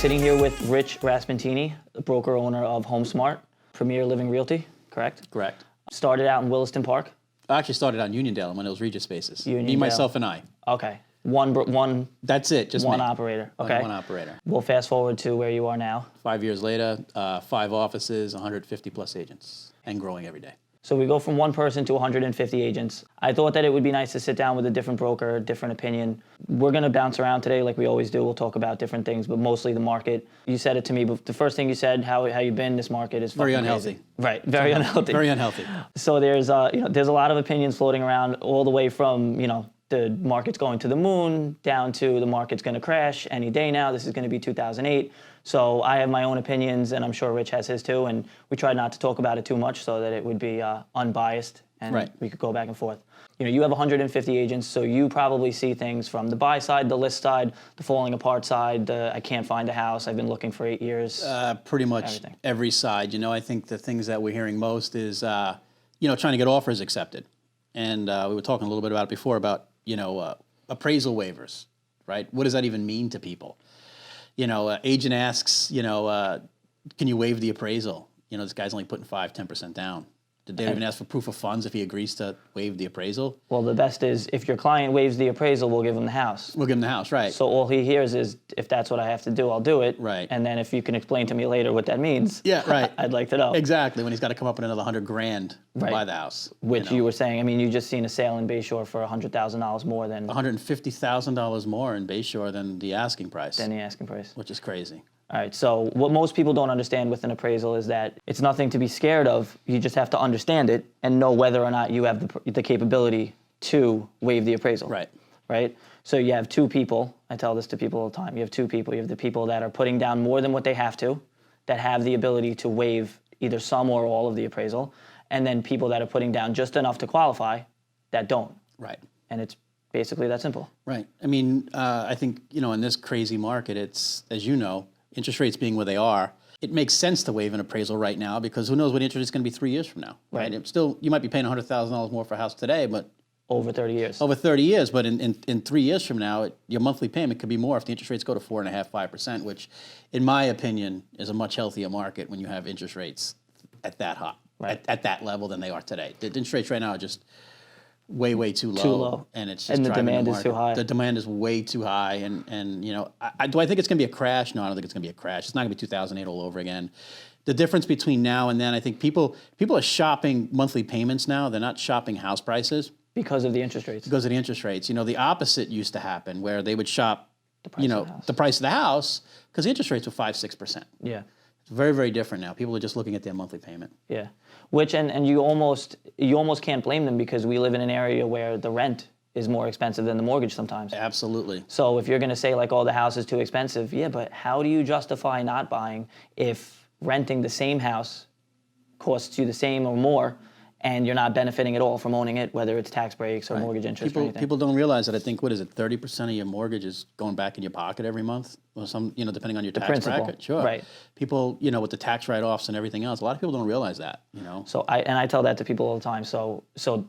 sitting here with Rich Raspantini, the broker owner of HomeSmart, Premier Living Realty, correct? Correct. Started out in Williston Park? I actually started out in Uniondale when it was Regis Spaces. Uniondale. Myself, and I. Okay. One. That's it, just one me. operator. Okay. One operator. We'll fast forward to where you are now. 5 years later, 5 offices, 150 plus agents, and growing every day. So we go from one person to 150 agents. I thought that it would be nice to sit down with a different broker, different opinion. We're going to bounce around today like we always do. We'll talk about different things, but mostly the market. You said it to me, but the first thing you said, how you been, this market is very fucking unhealthy. Crazy. Right, very unhealthy. Very unhealthy. So there's there's a lot of opinions floating around, all the way from, the market's going to the moon down to the market's going to crash any day now. This is going to be 2008. So I have my own opinions, and I'm sure Rich has his too, and we try not to talk about it too much so that it would be unbiased and right. We could go back and forth. You have 150 agents, so you probably see things from the buy side, the list side, the falling apart side, the I can't find a house, I've been looking for 8 years. Pretty much everything. Every side. I think the things that we're hearing most is, trying to get offers accepted. And we were talking a little bit about it before about, appraisal waivers, right? What does that even mean to people? Agent asks, can you waive the appraisal? This guy's only putting 5-10% down. Did they even ask for proof of funds if he agrees to waive the appraisal? Well, the best is if your client waives the appraisal, we'll give him the house. We'll give him the house, right. So all he hears is, if that's what I have to do, I'll do it. Right. And then if you can explain to me later what that means, yeah, right. I'd like to know. Exactly, when he's got to come up with another $100,000 to right. buy the house. Which you were saying, you just seen a sale in Bayshore for $100,000 more than... $150,000 more in Bayshore than the asking price. Than the asking price. Which is crazy. All right, so what most people don't understand with an appraisal is that it's nothing to be scared of. You just have to understand it and know whether or not you have the capability to waive the appraisal. Right. Right? So you have two people. I tell this to people all the time. You have two people. You have the people that are putting down more than what they have to, that have the ability to waive either some or all of the appraisal, and then people that are putting down just enough to qualify that don't. Right. And it's basically that simple. Right. I think, in this crazy market, it's, as you know, interest rates being where they are, it makes sense to waive an appraisal right now because who knows what interest is going to be 3 years from now, right? It's still, you might be paying $100,000 more for a house today, but... Over 30 years. Over 30 years, but in 3 years from now, your monthly payment could be more if the interest rates go to 4.5-5%, which, in my opinion, is a much healthier market when you have interest rates at that high, right. at that level than they are today. The interest rates right now are just way too low. Too low. And it's just the demand is too high. The demand is way too high. And do I think it's going to be a crash? No, I don't think it's going to be a crash. It's not going to be 2008 all over again. The difference between now and then, I think people are shopping monthly payments now. They're not shopping house prices. Because of the interest rates. Because of the interest rates. The opposite used to happen where they would shop, the price of the house because the interest rates were 5-6%. Yeah. It's very, very different now. People are just looking at their monthly payment. Yeah. Which, and you almost can't blame them because we live in an area where the rent is more expensive than the mortgage sometimes. Absolutely. So if you're going to say the house is too expensive, yeah, but how do you justify not buying if renting the same house costs you the same or more and you're not benefiting at all from owning it, whether it's tax breaks or mortgage interest or anything? People don't realize that. I think, 30% of your mortgage is going back in your pocket every month? Or depending on your tax bracket. Sure. Right. People, with the tax write-offs and everything else, a lot of people don't realize that, So I tell that to people all the time. So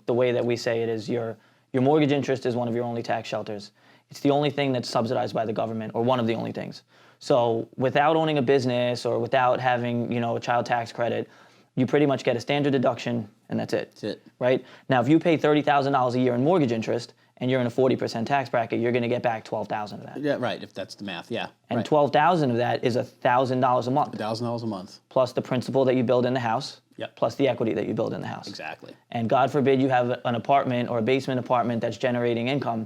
the way that we say it is your mortgage interest is one of your only tax shelters. It's the only thing that's subsidized by the government, or one of the only things. So without owning a business or without having, a child tax credit, you pretty much get a standard deduction, and that's it. That's it. Right? Now, if you pay $30,000 a year in mortgage interest and you're in a 40% tax bracket, you're going to get back $12,000 of that. Yeah, right, if that's the math, yeah. And right. $12,000 of that is $1,000 a month. $1,000 a month. Plus the principal that you build in the house. Yep. Plus the equity that you build in the house. Exactly. And God forbid you have an apartment or a basement apartment that's generating income,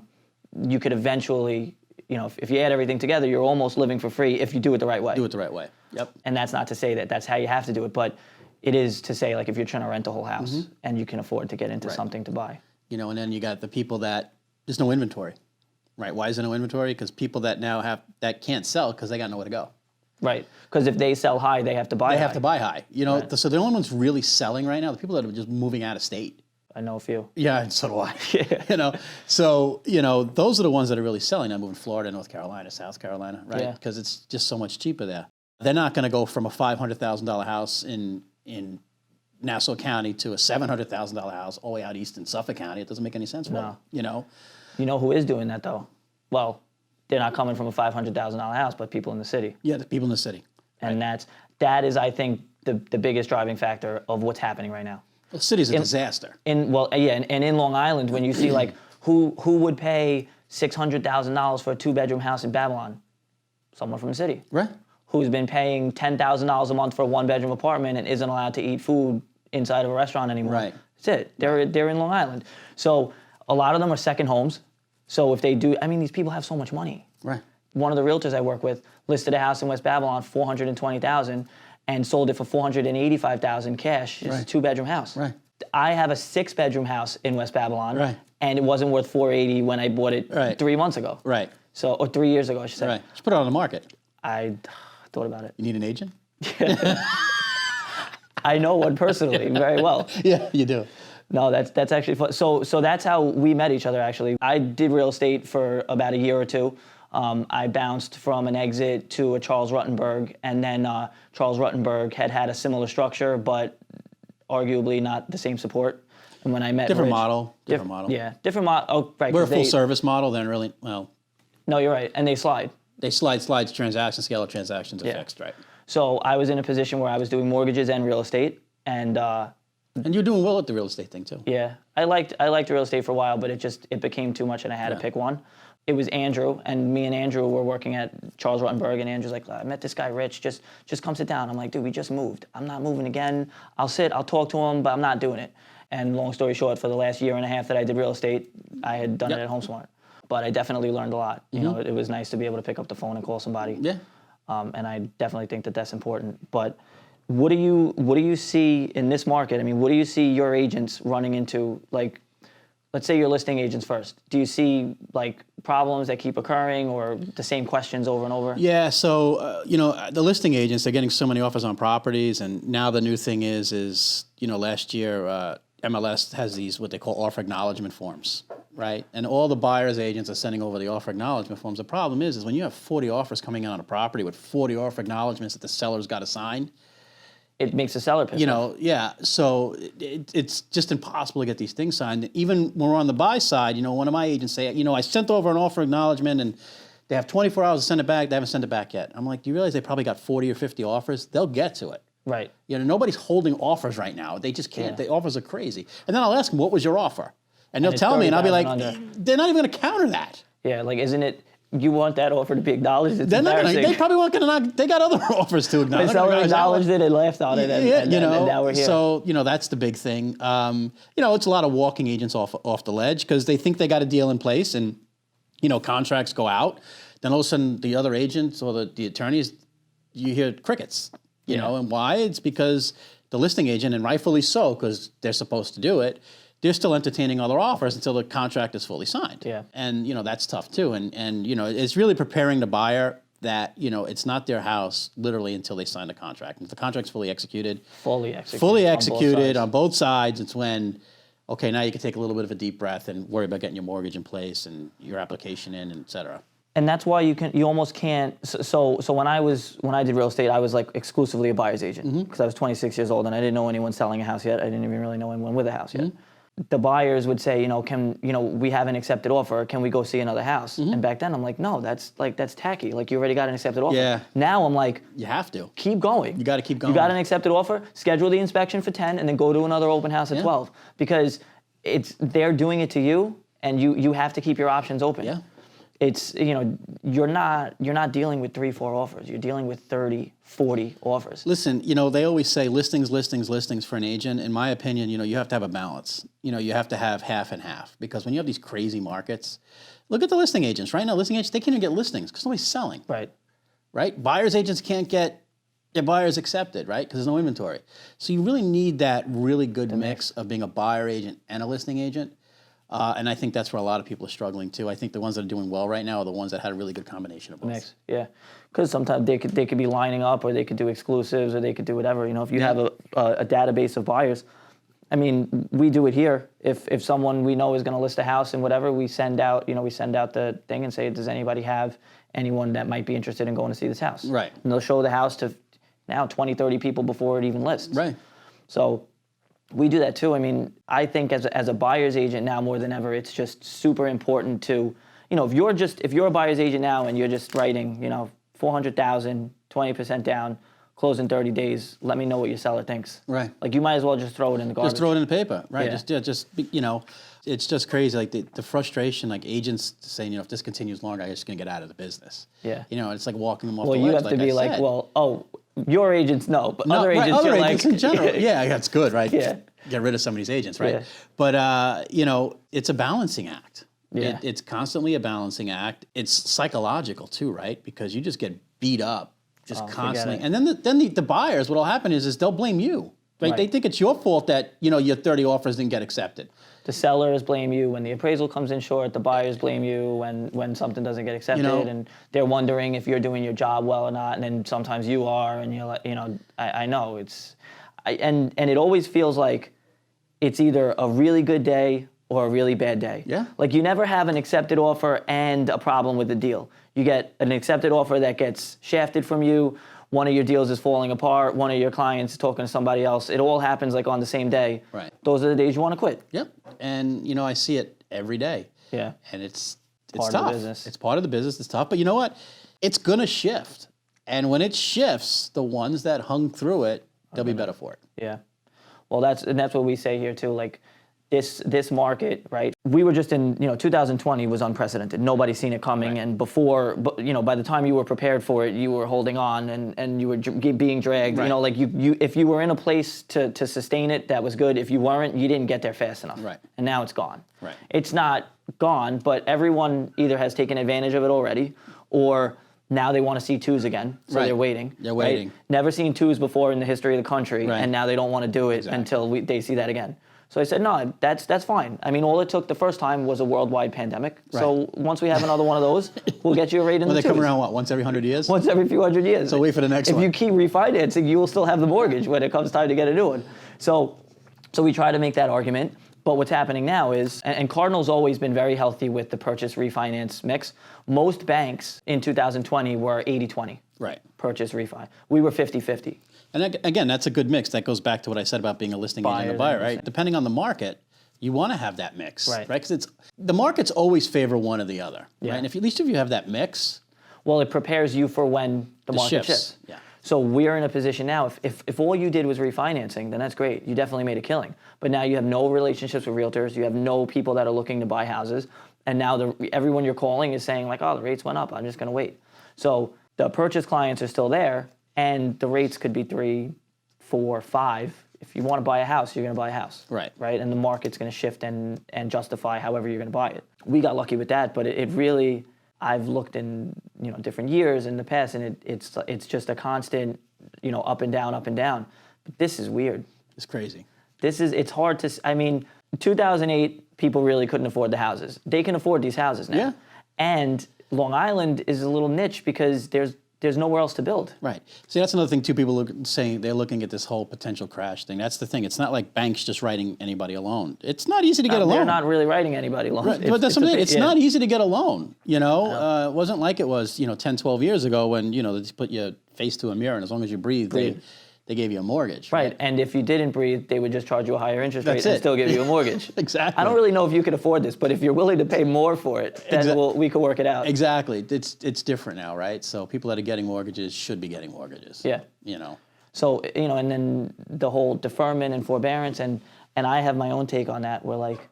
you could eventually, if you add everything together, you're almost living for free if you do it the right way. Do it the right way, yep. And that's not to say that that's how you have to do it, but it is to say, if you're trying to rent a whole house and you can afford to get into something to buy. And then you got the people that there's no inventory, right? Why is there no inventory? Because people that now that can't sell because they got nowhere to go. Right, because if they sell high, they have to buy high. They have to buy high. Right. So the only ones really selling right now, the people that are just moving out of state. I know a few. Yeah, and so do I. Yeah. So those are the ones that are really selling. I'm moving Florida, North Carolina, South Carolina, right? Because it's just so much cheaper there. They're not going to go from a $500,000 house in Nassau County to a $700,000 house all the way out east in Suffolk County. It doesn't make any sense for them, You know who is doing that, though? Well, they're not coming from a $500,000 house, but people in the city. Yeah, the people in the city. And that is, I think, the biggest driving factor of what's happening right now. The city's a disaster. And in Long Island, when you see like who would pay $600,000 for a 2-bedroom house in Babylon? Someone from the city. Right. Who's been paying $10,000 a month for a 1-bedroom apartment and isn't allowed to eat food inside of a restaurant anymore. Right. That's it. They're in Long Island. So a lot of them are second homes. So if they do, I mean, these people have so much money. Right. One of the realtors I work with listed a house in West Babylon, $420,000, and sold it for $485,000 cash. It's a 2-bedroom house. Right. I have a 6-bedroom house in West Babylon, Right. and it wasn't worth $480,000 when I bought it 3 months ago. Right. So, or 3 years ago, I should say. Right. Just put it on the market. I thought about it. You need an agent? I know one personally very well. Yeah, you do. No, that's actually fun. So that's how we met each other, actually. I did real estate for about a year or two. I bounced from an exit to a Charles Ruttenberg, and then Charles Ruttenberg had a similar structure, but arguably not the same support. And when I met Different Rich, model. Different model. Yeah, different model. Oh, right. We're a full service model, then really, well. No, you're right. And they slide. They slides transaction, scale of transactions are fixed, right? So I was in a position where I was doing mortgages and real estate, and you're doing well at the real estate thing too. yeah, I liked real estate for a while, but it became too much, and I had to pick one. It was Andrew, and me and Andrew were working at Charles Ruttenberg, and Andrew's like, I met this guy, Rich, just come sit down. I'm like, dude, we just moved. I'm not moving again. I'll talk to him, but I'm not doing it. And long story short, for the last year and a half that I did real estate, I had done it at HomeSmart. But I definitely learned a lot. You know, it was nice to be able to pick up the phone and call somebody. Yeah. And I definitely think that that's important. But what do you see in this market? I mean, what do you see your agents running into? Like, let's say your listing agents first. Do you see like problems that keep occurring, or the same questions over and over? Yeah. So the listing agents, they're getting so many offers on properties, and now the new thing is last year MLS has these what they call offer acknowledgement forms, right? And all the buyers agents are sending over the offer acknowledgement forms. The problem is when you have 40 offers coming in on a property with 40 offer acknowledgements that the seller's got to sign, it makes the seller pissed off. Yeah. So it's just impossible to get these things signed. Even when we're on the buy side, one of my agents say, I sent over an offer acknowledgement and they have 24 hours to send it back. They haven't sent it back yet. I'm like, do you realize they probably got 40 or 50 offers? They'll get to it. Right. Nobody's holding offers right now. They just can't. The offers are crazy. And then I'll ask them, what was your offer? And they'll tell me, and I'll be like, they're not even going to counter that. Yeah, like, isn't it, you want that offer to be acknowledged? It's they're not embarrassing. They probably weren't going to they got other offers to acknowledge. The seller acknowledged it and laughed on it, and now we're here. So, that's the big thing. It's a lot of walking agents off the ledge because they think they got a deal in place, and, contracts go out. Then all of a sudden, the other agents or the attorneys, you hear crickets. And why? It's because the listing agent, and rightfully so, because they're supposed to do it, they're still entertaining other offers until the contract is fully signed. Yeah. And, that's tough too. And it's really preparing the buyer that, it's not their house literally until they sign the contract. And if the contract's fully executed on both sides, it's when, okay, now you can take a little bit of a deep breath and worry about getting your mortgage in place and your application in, et cetera. And that's why you almost can't. So when I did real estate, I was like exclusively a buyer's agent because I was 26 years old and I didn't know anyone selling a house yet. I didn't even really know anyone with a house yet. The buyers would say, we have an accepted offer. Can we go see another house? And back then I'm like, no, that's tacky. Like, you already got an accepted offer. Yeah. Now I'm like, you have to keep going. You got to keep going. You got an accepted offer. Schedule the inspection for 10, and then go to another open house at 12 because they're doing it to you, and you have to keep your options open. Yeah. It's, you're not dealing with 3-4 offers. You're dealing with 30, 40 offers. Listen, they always say listings for an agent. In my opinion, you have to have a balance. You have to have half and half, because when you have these crazy markets, look at the listing agents. Right now, listing agents, they can't even get listings because nobody's selling. Right? Buyer's agents can't get their buyers accepted, right? Because there's no inventory. So you really need that really good mix of being a buyer agent and a listing agent. And I think that's where a lot of people are struggling too. I think the ones that are doing well right now are the ones that had a really good combination of both. Mix, yeah. Because sometimes they could be lining up, or they could do exclusives, or they could do whatever. If you have a database of buyers, I mean, we do it here. If someone we know is going to list a house and whatever, we send out the thing and say, does anybody have anyone that might be interested in going to see this house? Right. And they'll show the house to now 20, 30 people before it even lists. Right. So we do that too. I mean, I think as a buyer's agent now more than ever, it's just super important to, if you're a buyer's agent now and you're just writing, 400,000, 20% down, close in 30 days, let me know what your seller thinks. Right. Like you might as well just throw it in the garbage. Just throw it in the paper, right? Yeah. It's just crazy. Like the frustration, like agents saying, if this continues longer, I'm just gonna get out of the business. Yeah. It's like walking them off Well, the you ledge, have to be I like, said. well, your agents no, but other agents, other you're agents like, in general. Yeah, that's good, right? Yeah. Get rid of some of these agents, right? Yeah. But it's a balancing act. Yeah. It's constantly a balancing act. It's psychological too, right? Because you just get beat up just constantly, and then the buyers, what'll happen is they'll blame you. Right? They think it's your fault that your 30 offers didn't get accepted. The sellers blame you when the appraisal comes in short. The buyers blame you when something doesn't get accepted, and they're wondering if you're doing your job well or not. And then sometimes you are, and you're like, I know and it always feels like it's either a really good day or a really bad day. Yeah. Like you never have an accepted offer and a problem with the deal. You get an accepted offer that gets shafted from you. One of your deals is falling apart. One of your clients is talking to somebody else. It all happens like on the same day. Right. Those are the days you want to quit. Yep. And I see it every day. Yeah. And it's part tough. of the business. It's part of the business. It's tough. But you know what? It's gonna shift. And when it shifts, the ones that hung through it, they'll be better for it. Yeah. Well, that's what we say here too. Like this market, right? We were just in, 2020 was unprecedented. Nobody's seen it coming. Right. And before, by the time you were prepared for it, you were holding on and you were being dragged. Right. Like you if you were in a place to sustain it, that was good. If you weren't, you didn't get there fast enough. Right. And now it's gone. Right. It's not gone, but everyone either has taken advantage of it already, or now they want to see twos again, so Right. they're waiting. They're waiting. Right? Never seen twos before in the history of the country, Right. and now they don't want to do it Exactly. until they see that again. So I said, no, that's fine. I mean, all it took the first time was a worldwide pandemic. Right. So once we have another one of those, we'll get you a rate in Well, the they come twos. around, once every 100 years? Once every few hundred years. So wait for the next If one. you keep refinancing, you will still have the mortgage when it comes time to get a new one. So we try to make that argument. But what's happening now is, and Cardinal's always been very healthy with the purchase refinance mix. Most banks in 2020 were 80-20. Right. Purchase refi. We were 50-50. And again, that's a good mix. That goes back to what I said about being a listing agent and a Buyers, buyer, I right? understand. Depending on the market, you want to have that mix, Right. Because the markets always favor one or the other, Yeah. right? And at least if you have that mix, Well, it prepares you for when the market shifts. Yeah. So we're in a position now, if all you did was refinancing, then that's great. You definitely made a killing. But now you have no relationships with realtors. You have no people that are looking to buy houses. And now everyone you're calling is saying like, oh, the rates went up. I'm just going to wait. So the purchase clients are still there, and the rates could be 3, 4, 5. If you want to buy a house, you're going to buy a house. Right. Right? And the market's going to shift and justify however you're going to buy it. We got lucky with that, but it really... I've looked in different years in the past, and it's just a constant up and down, up and down. But this is weird. it's crazy. It's hard to. I mean, 2008 people really couldn't afford the houses. They can afford these houses now. Yeah. And Long Island is a little niche because there's nowhere else to build. Right. See, that's another thing too. People saying they're looking at this whole potential crash thing. That's the thing. It's not like banks just writing anybody a loan. It's not easy to get a loan. They're not really writing anybody loans. Right. But that's something. It's not easy to get a loan. No. It wasn't like it was 10, 12 years ago when they just put your face to a mirror and as long as you breathe. They gave you a mortgage. Right, and if you didn't breathe, they would just charge you a higher interest That's rate and it. still give you a mortgage. Exactly. I don't really know if you can afford this, but if you're willing to pay more for it, then we could work it out. Exactly. It's different now, right? So people that are getting mortgages should be getting mortgages. Yeah. So, and then the whole deferment and forbearance, and I have my own take on that. We're like,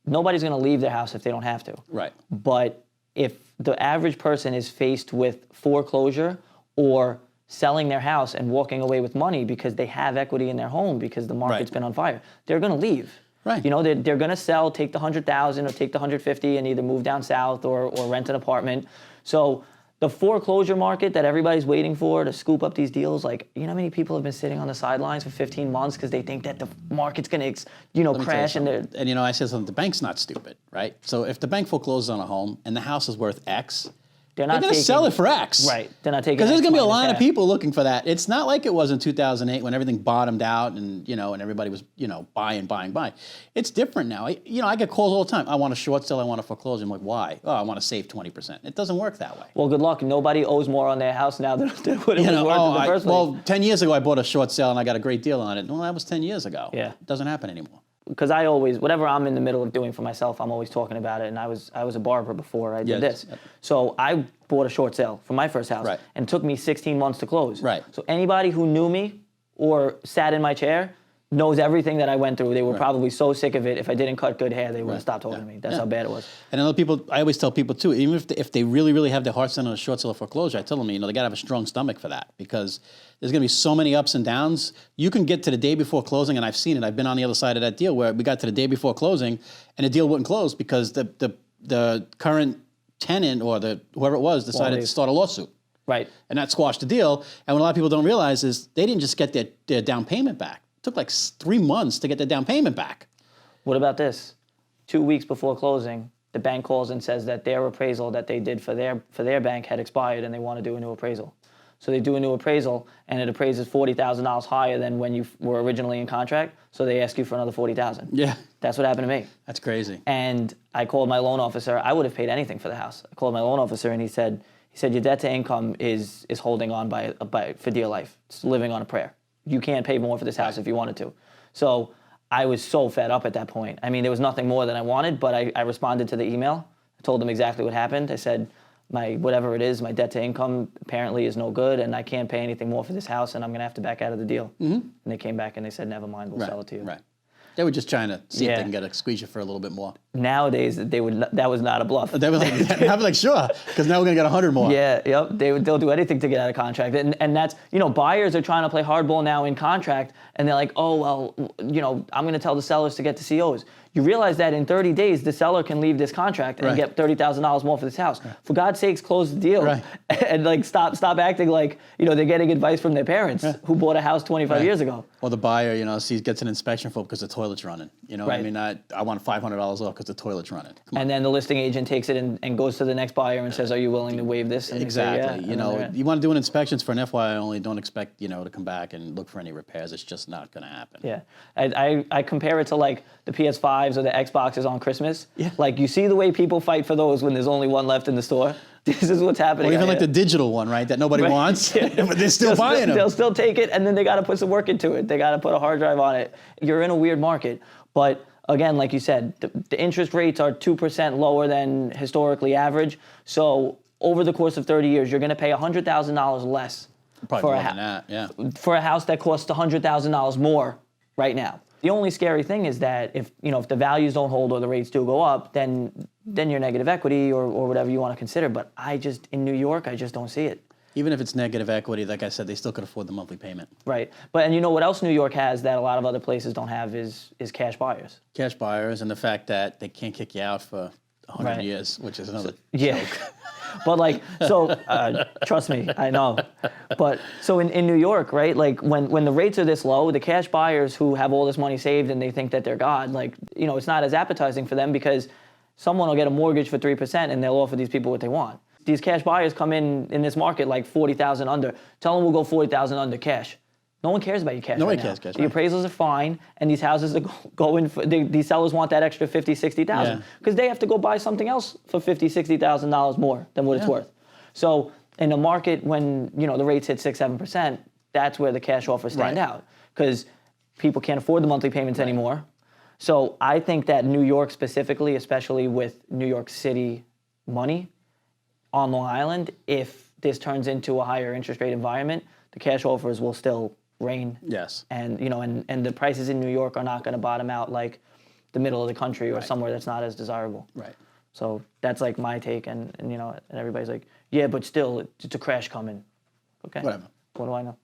nobody's going to leave their house if they don't have to. Right. But if the average person is faced with foreclosure or selling their house and walking away with money because they have equity in their home because the market's been on fire, they're going to leave. Right. They're going to sell, take the 100,000 or take the 150 and either move down south or rent an apartment. So the foreclosure market that everybody's waiting for to scoop up these deals, like, how many people have been sitting on the sidelines for 15 months because they think that the market's going to crash and they're... And I said something, the bank's not stupid, right? So if the bank forecloses on a home and the house is worth X, they're going to sell it for X. Right. They're not taking because there's going to be a line line of people looking for that. It's not like it was in 2008 when everything bottomed out and and everybody was buying. It's different now. I get calls all the time. I want a short sale. I want a foreclosure. I'm like, why? Oh, I want to save 20%. It doesn't work that way. Well, good luck. Nobody owes more on their house now than what it was worth in the first place. Well, 10 years ago I bought a short sale and I got a great deal on it. Well, that was 10 years ago. Yeah. It doesn't happen anymore. because I always, whatever I'm in the middle of doing for myself, I'm always talking about it. And I was a barber before I did this. So I bought a short sale for my first house. Right. And it took me 16 months to close. Right. So anybody who knew me or sat in my chair knows everything that I went through. They were probably so sick of it. If I didn't cut good hair, they would have stopped talking to me. That's how bad it was. And I know people, I always tell people too, even if they really, really have their heart set on a short sale foreclosure, I tell them, they got to have a strong stomach for that, because there's going to be so many ups and downs. You can get to the day before closing, and I've seen it. I've been on the other side of that deal where we got to the day before closing and the deal wouldn't close because the current tenant or whoever it was decided to start a lawsuit. Right. And that squashed the deal. And what a lot of people don't realize is they didn't just get their down payment back. It took like 3 months to get their down payment back. What about this? 2 weeks before closing, the bank calls and says that their appraisal that they did for their bank had expired and they want to do a new appraisal. So they do a new appraisal and it appraises $40,000 higher than when you were originally in contract. So they ask you for another $40,000. Yeah. That's what happened to me. That's crazy. And I called my loan officer. I would have paid anything for the house. I called my loan officer and he said your debt to income is holding on for dear life. It's living on a prayer. You can't pay more for this house if you wanted to. So I was so fed up at that point. I mean, there was nothing more than I wanted, but I responded to the email. I told them exactly what happened. I said, whatever it is, my debt to income apparently is no good, and I can't pay anything more for this house, and I'm going to have to back out of the deal. Mm-hmm. And they came back and they said, never mind, we'll sell it to you. Right. They were just trying to see if they can get a squeeze you for a little bit more. Nowadays, that was not a bluff. They were like, I'd be like, sure, because now we're going to get 100 more. Yeah, yep. They'll do anything to get out of contract. And that's, buyers are trying to play hardball now in contract, and they're like, oh, well, I'm going to tell the sellers to get the COs. You realize that in 30 days, the seller can leave this contract and get $30,000 more for this house. Right. For God's sakes, close the deal. Right. And stop acting like, they're getting advice from their parents who bought a house 25 years ago. Or the buyer, gets an inspection form because the toilet's running. What I mean? I want $500 off because the toilet's running. And then the listing agent takes it and goes to the next buyer and says, are you willing to waive this? And exactly. Say, yeah. You want to do an inspections for an FYI only, don't expect, to come back and look for any repairs. It's just not going to happen. Yeah. I compare it to like the PS5s or the Xboxes on Christmas. Yeah. Like you see the way people fight for those when there's only one left in the store. This is what's happening. Or even like the digital one, right? That nobody wants, but they're still buying them. They'll still take it, and then they got to put some work into it. They got to put a hard drive on it. You're in a weird market. But again, like you said, the interest rates are 2% lower than historically average. So over the course of 30 years, you're going to pay $100,000 less for a house that costs $100,000 more right now. The only scary thing is that if the values don't hold or the rates do go up, then you're negative equity or whatever you want to consider. But in New York, I just don't see it. Even if it's negative equity, like I said, they still could afford the monthly payment. Right. But and what else New York has that a lot of other places don't have is cash buyers. Cash buyers, and the fact that they can't kick you out for 100 years, which is another joke. But trust me, I know. But so in New York, right, like when the rates are this low, the cash buyers who have all this money saved and they think that they're God, it's not as appetizing for them because someone will get a mortgage for 3% and they'll offer these people what they want. These cash buyers come in this market like 40,000 under. Tell them we'll go 40,000 under cash. No one cares about your cash. Nobody cares. The appraisals are fine, and these houses are going for, these sellers want that extra $50,000, $60,000 because they have to go buy something else for $50,000, $60,000 more than what it's worth. So in a market when the rates hit 6%, 7%, that's where the cash offers stand out because people can't afford the monthly payments anymore. So I think that New York specifically, especially with New York City money on Long Island, if this turns into a higher interest rate environment, the cash offers will still reign. Yes. And and the prices in New York are not going to bottom out like the middle of the country or somewhere that's not as desirable. Right. So that's like my take, and everybody's like, yeah, but still, it's a crash coming. Okay. Whatever. What do I know?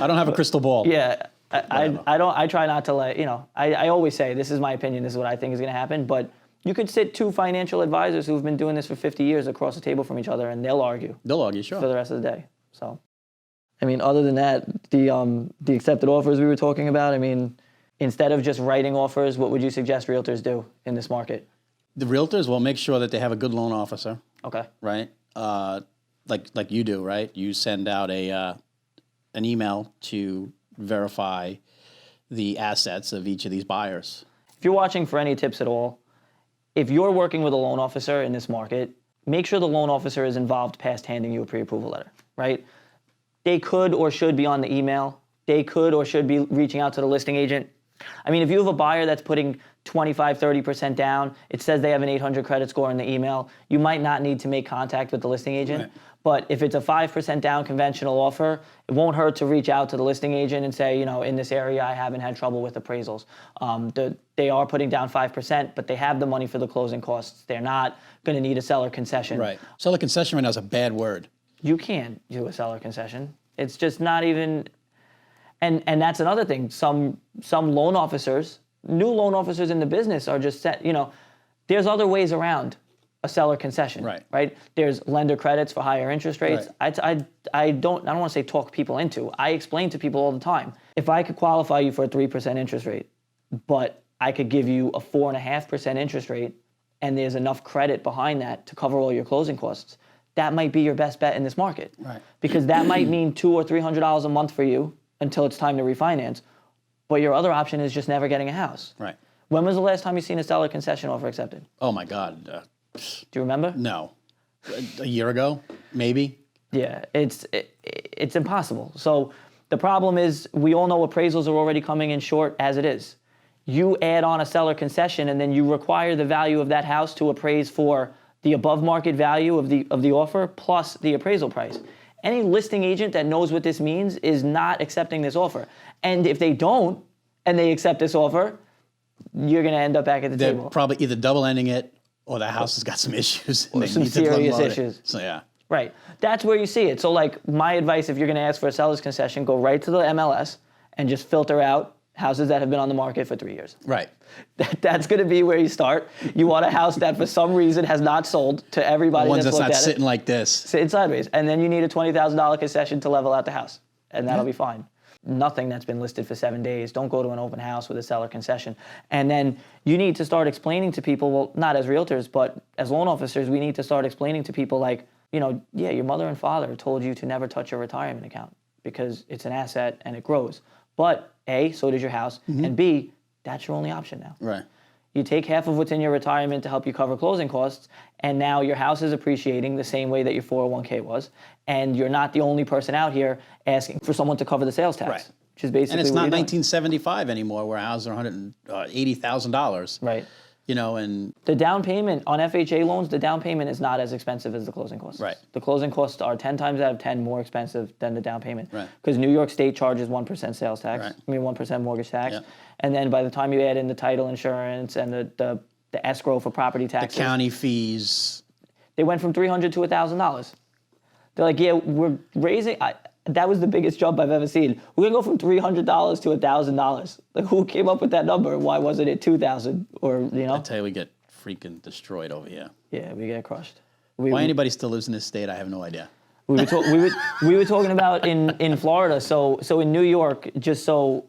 I don't have a crystal ball. Yeah. I try not to I always say this is my opinion, this is what I think is going to happen, but you could sit two financial advisors who've been doing this for 50 years across the table from each other, and they'll argue. Sure. For the rest of the day. So, I mean, other than that, the accepted offers we were talking about, I mean, instead of just writing offers, what would you suggest realtors do in this market? The realtors will make sure that they have a good loan officer. Okay. Right? Like you do, right? You send out an email to verify the assets of each of these buyers. If you're watching for any tips at all, if you're working with a loan officer in this market, make sure the loan officer is involved past handing you a pre-approval letter, right? They could or should be on the email. They could or should be reaching out to the listing agent I mean, if you have a buyer that's putting 25, 30% down, it says they have an 800 credit score in the email, you might not need to make contact with the listing agent. Right. But if it's a 5% down conventional offer, it won't hurt to reach out to the listing agent and say, in this area, I haven't had trouble with appraisals. They are putting down 5%, but they have the money for the closing costs. They're not going to need a seller concession. Right. Seller concession right now is a bad word. You can do a seller concession. It's just not even, and that's another thing. Some loan officers, new loan officers in the business are just set, there's other ways around a seller concession. Right. There's lender credits for higher interest rates. Right. I don't want to say talk people into. I explain to people all the time. If I could qualify you for a 3% interest rate, but I could give you a 4.5% interest rate, and there's enough credit behind that to cover all your closing costs, that might be your best bet in this market. Right. Because that might mean $200 or $300 a month for you until it's time to refinance. But your other option is just never getting a house. Right. When was the last time you seen a seller concession offer accepted? Oh my God. Do you remember? No. A year ago, maybe. Yeah, it's impossible. So the problem is we all know appraisals are already coming in short as it is. You add on a seller concession and then you require the value of that house to appraise for the above market value of the offer plus the appraisal price. Any listing agent that knows what this means is not accepting this offer. And if they don't and they accept this offer, you're going to end up back at the They're table. probably either double ending it or the house has got some issues. And Or they some need to serious unload it. issues. So yeah. Right. That's where you see it. So like my advice, if you're going to ask for a seller's concession, go right to the MLS and just filter out houses that have been on the market for 3 years. Right. That's going to be where you start. You want a house that for some reason has not sold to everybody Ones that's that's looked not at sitting it. like this. Sitting sideways. And then you need a $20,000 concession to level out the house. And that'll be fine. Nothing that's been listed for 7 days. Don't go to an open house with a seller concession. And then you need to start explaining to people, well, not as realtors, but as loan officers, we need to start explaining to people like, yeah, your mother and father told you to never touch your retirement account because it's an asset and it grows. But A, so does your house, and B, that's your only option now. Right. You take half of what's in your retirement to help you cover closing costs, and now your house is appreciating the same way that your 401k was, and you're not the only person out here asking for someone to cover the sales tax, Right. which is basically And it's what not you're doing. 1975 anymore where houses are $180,000. Right. And The down payment on FHA loans, the down payment is not as expensive as the closing costs. Right. The closing costs are 10 times out of 10 more expensive than the down payment. Right. Because New York State charges 1% sales tax. Right. 1% mortgage tax. Yeah. And then by the time you add in the title insurance and the escrow for property the taxes, county fees. they went from $300 to $1,000. They're like, yeah, we're raising. That was the biggest jump I've ever seen. We're gonna go from $300 to $1,000. Like, who came up with that number? Why wasn't it 2,000? Or I tell you, we get freaking destroyed over here. Yeah, we get crushed. Why anybody still lives in this state, I have no idea. We were talking about in Florida. So in New York, just so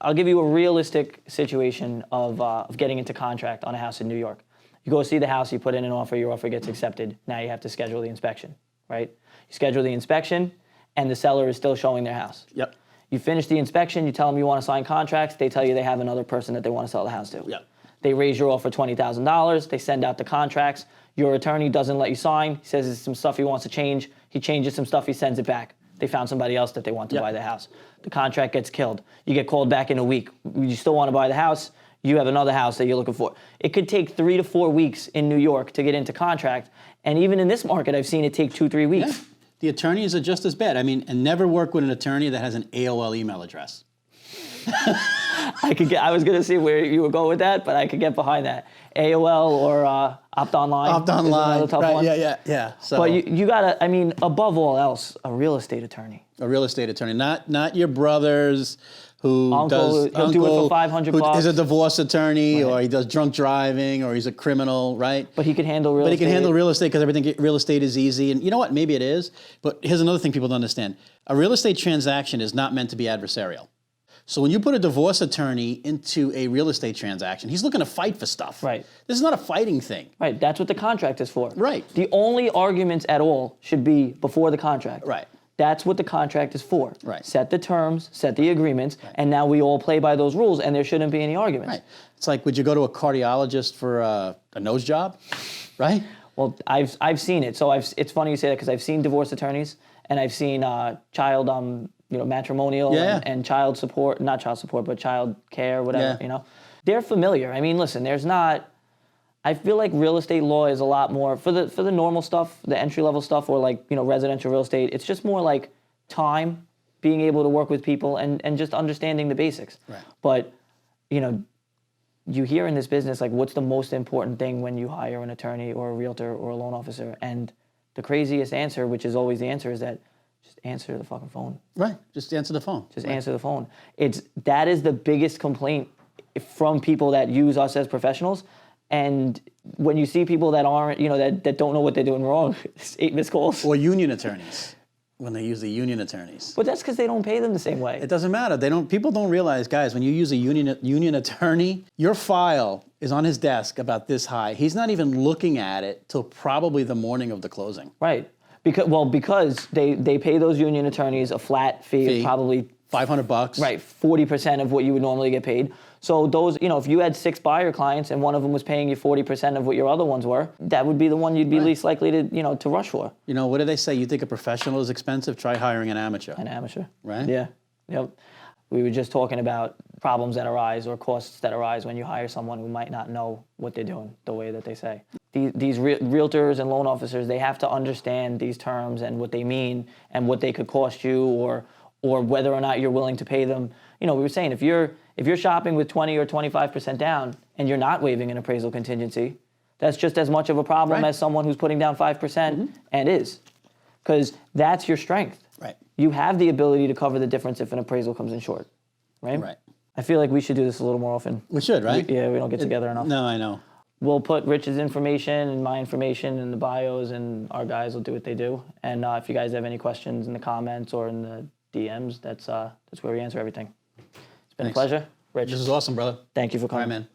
I'll give you a realistic situation of getting into contract on a house in New York. You go see the house, you put in an offer, your offer gets accepted. Now you have to schedule the inspection, right? You schedule the inspection, and the seller is still showing their house. Yep. You finish the inspection, you tell them you want to sign contracts, they tell you they have another person that they want to sell the house to. Yep. They raise your offer $20,000, they send out the contracts, your attorney doesn't let you sign, he says there's some stuff he wants to change, he changes some stuff, he sends it back. They found somebody else that they want to buy the house. The contract gets killed. You get called back in a week. You still want to buy the house, you have another house that you're looking for. It could take 3 to 4 weeks in New York to get into contract, and even in this market, I've seen it take 2-3 weeks. Yeah. The attorneys are just as bad. I mean, and never work with an attorney that has an AOL email address. I was going to see where you were going with that, but I could get behind that. AOL or Opt Online. Opt Online, Another tough right? one. Yeah. So, But you got to, I mean, above all else, a real estate attorney. a real estate attorney, not your brothers who Uncle, he'll do it for $500 who is a divorce attorney, Right. or he does drunk driving, or he's a criminal, right? But he could handle real estate. But he can handle real estate because everything real estate is easy. And you know what? Maybe it is. But here's another thing people don't understand. A real estate transaction is not meant to be adversarial. So when you put a divorce attorney into a real estate transaction, he's looking to fight for stuff. Right. This is not a fighting thing. Right, that's what the contract is for. Right. The only arguments at all should be before the contract. Right. That's what the contract is for. Right. Set the terms, set the agreements, and now we all play by those rules, and there shouldn't be any arguments. Right. It's like, would you go to a cardiologist for a nose job? Right? Well, I've seen it. So it's funny you say that because I've seen divorce attorneys and I've seen child matrimonial Yeah. and child support, not child support, but child care, whatever, Yeah. They're familiar. I mean, listen, I feel like real estate law is a lot more, for the normal stuff, the entry-level stuff, or like, residential real estate, it's just more like time, being able to work with people and just understanding the basics. Right. But, you hear in this business, like, what's the most important thing when you hire an attorney or a realtor or a loan officer? And the craziest answer, which is always the answer, is that just answer the fucking phone. Right. Just answer the phone. Just answer the phone. That is the biggest complaint from people that use us as professionals. And when you see people that aren't, that don't know what they're doing wrong, it's 8 missed calls. Or union attorneys, when they use the union attorneys. But that's because they don't pay them the same way. It doesn't matter. People don't realize, guys, when you use a union attorney, your file is on his desk about this high. He's not even looking at it till probably the morning of the closing. Right. Because they pay those union attorneys a flat fee. Probably $500. Right, 40% of what you would normally get paid. So those, if you had 6 buyer clients and one of them was paying you 40% of what your other ones were, that would be the one you'd be least likely to rush for. What do they say? You think a professional is expensive? Try hiring an amateur. An amateur. Right? Yeah. Yep. We were just talking about problems that arise or costs that arise when you hire someone who might not know what they're doing the way that they say. These realtors and loan officers, they have to understand these terms and what they mean and what they could cost you or whether or not you're willing to pay them. We were saying if you're shopping with 20 or 25% down and you're not waiving an appraisal contingency, that's just as much of a problem as someone who's putting down 5% and is. Because that's your strength. Right. You have the ability to cover the difference if an appraisal comes in short. Right? Right. I feel like we should do this a little more often. We should, right? We don't get together enough. No, I know. We'll put Rich's information and my information in the bios, and our guys will do what they do. And if you guys have any questions in the comments or in the DMs, that's where we answer everything. It's been a pleasure. Rich, This is awesome, brother. thank you for All coming. right, man.